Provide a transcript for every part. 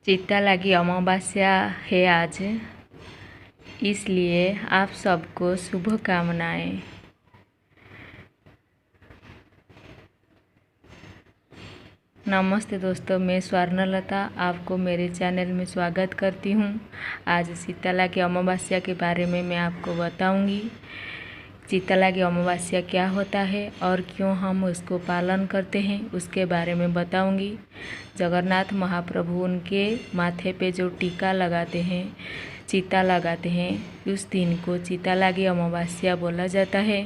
चिता लगी अमावस्या है आज, इसलिए आप सबको शुभकामनाएं। नमस्ते दोस्तों, मैं स्वर्णलता आपको मेरे चैनल में स्वागत करती हूँ। आज शीतला की अमावस्या के बारे में मैं आपको बताऊँगी। शीतला की अमावस्या क्या होता है और क्यों हम उसको पालन करते हैं उसके बारे में बताऊंगी। जगन्नाथ महाप्रभु उनके माथे पे जो टीका लगाते हैं, चिता लगाते हैं, उस दिन को शीतला की अमावस्या बोला जाता है।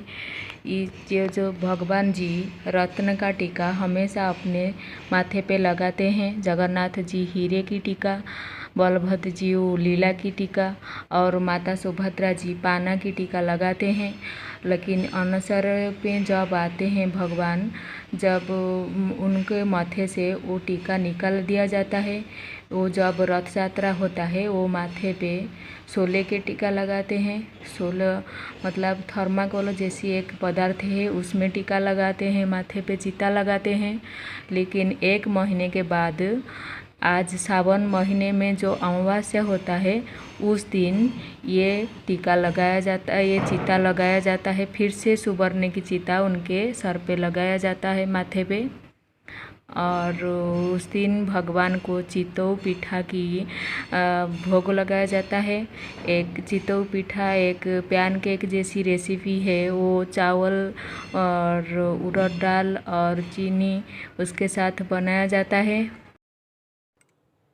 ये जो भगवान जी रत्न का टीका हमेशा अपने माथे पे लगाते हैं। जगन्नाथ जी हीरे की टीका, बलभद्र जी वो लीला की टीका और माता सुभद्रा जी पाना की टीका लगाते हैं। लेकिन अनसर पे जब आते हैं भगवान, जब उनके माथे से वो टीका निकाल दिया जाता है, वो जब रथ यात्रा होता है वो माथे पे 16 के टीका लगाते हैं। 16 मतलब थर्माकोल जैसी एक पदार्थ है, उसमें टीका लगाते हैं, माथे पे चिता लगाते हैं। लेकिन 1 महीने के बाद आज सावन महीने में जो अमावस्या होता है उस दिन ये टीका लगाया जाता है, ये चिता लगाया जाता है। फिर से सुवर्ण की चिता उनके सर पे लगाया जाता है, माथे पे। और उस दिन भगवान को चितौ पीठा की भोग लगाया जाता है। एक चितौ पीठा एक पैन केक जैसी रेसिपी है, वो चावल और उड़द दाल और चीनी उसके साथ बनाया जाता है।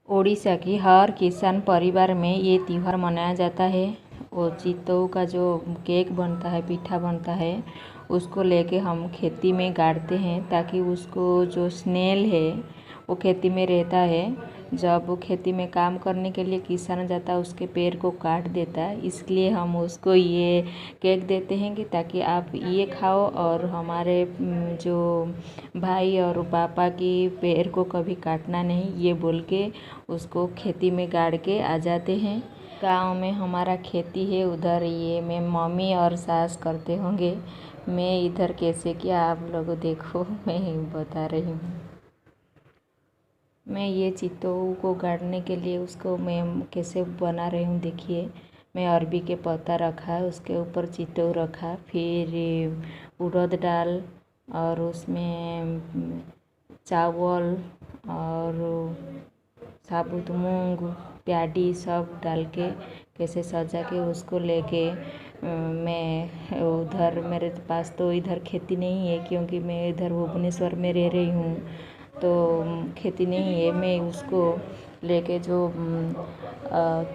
ओडिशा की हर किसान परिवार में ये त्यौहार मनाया जाता है। वो चितौ का जो केक बनता है, पीठा बनता है, उसको लेके हम खेती में गाड़ते हैं ताकि उसको जो स्नेल है वो खेती में रहता है। जब वो खेती में काम करने के लिए किसान जाता है उसके पैर को काट देता है, इसलिए हम उसको ये केक देते हैं कि ताकि आप ये खाओ और हमारे जो भाई और पापा की पैर को कभी काटना नहीं, ये बोल के उसको खेती में गाड़ के आ जाते हैं। गांव में हमारा खेती है, उधर ये मैं मम्मी और सास करते होंगे। मैं इधर कैसे किया आप लोग देखो, मैं बता रही हूँ। मैं ये चितौ को गाड़ने के लिए उसको मैं कैसे बना रही हूँ देखिए। मैं अरबी के पत्ता रखा, उसके ऊपर चितौ रखा, फिर उड़द दाल और उसमें चावल और साबुत मूंग, प्याडी सब डाल के कैसे सजा के उसको लेके मैं उधर, मेरे पास तो इधर खेती नहीं है क्योंकि मैं इधर भुवनेश्वर में रह रही हूँ, तो खेती नहीं है। मैं उसको लेके जो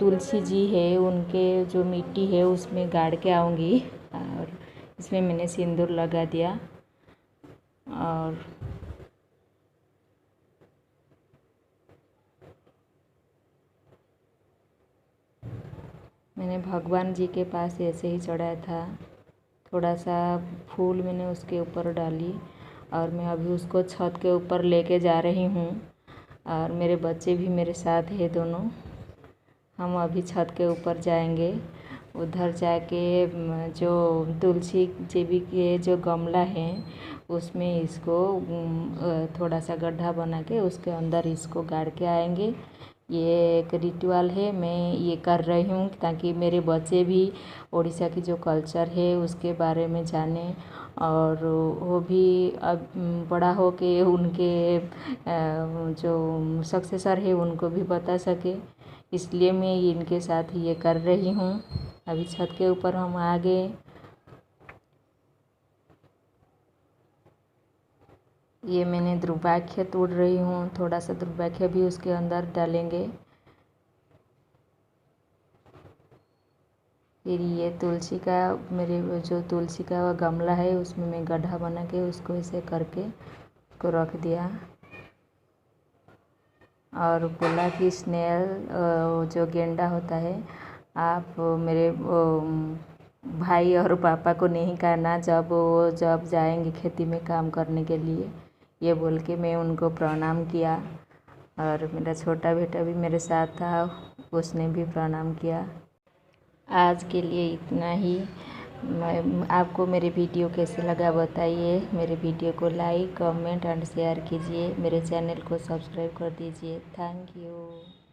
तुलसी जी है उनके जो मिट्टी है उसमें गाड़ के आऊँगी। और इसमें मैंने सिंदूर लगा दिया और मैंने भगवान जी के पास ऐसे ही चढ़ाया था। थोड़ा सा फूल मैंने उसके ऊपर डाली और मैं अभी उसको छत के ऊपर लेके जा रही हूँ और मेरे बच्चे भी मेरे साथ हैं दोनों। हम अभी छत के ऊपर जाएंगे। उधर जाके जो तुलसी देवी के जो गमला है उसमें इसको थोड़ा सा गड्ढा बना के उसके अंदर इसको गाड़ के आएंगे। ये एक रिचुअल है, मैं ये कर रही हूँ ताकि मेरे बच्चे भी उड़ीसा की जो कल्चर है उसके बारे में जाने और वो भी अब बड़ा हो के उनके जो सक्सेसर है उनको भी बता सके, इसलिए मैं इनके साथ ये कर रही हूँ। अभी छत के ऊपर हम आ गए। ये मैंने दुर्भाग्य तोड़ रही हूँ, थोड़ा सा दुर्भाग्य भी उसके अंदर डालेंगे। फिर ये तुलसी का, मेरे जो तुलसी का गमला है उसमें मैं गड्ढा बना के उसको ऐसे करके उसको रख दिया। और बोला कि स्नेल जो गेंडा होता है आप मेरे भाई और पापा को नहीं कहना जब जाएंगे खेती में काम करने के लिए, ये बोल के मैं उनको प्रणाम किया। और मेरा छोटा बेटा भी मेरे साथ था, उसने भी प्रणाम किया। आज के लिए इतना ही। आपको मेरे वीडियो कैसे लगा बताइए। मेरे वीडियो को लाइक, कमेंट एंड शेयर कीजिए। मेरे चैनल को सब्सक्राइब कर दीजिए। Thank you.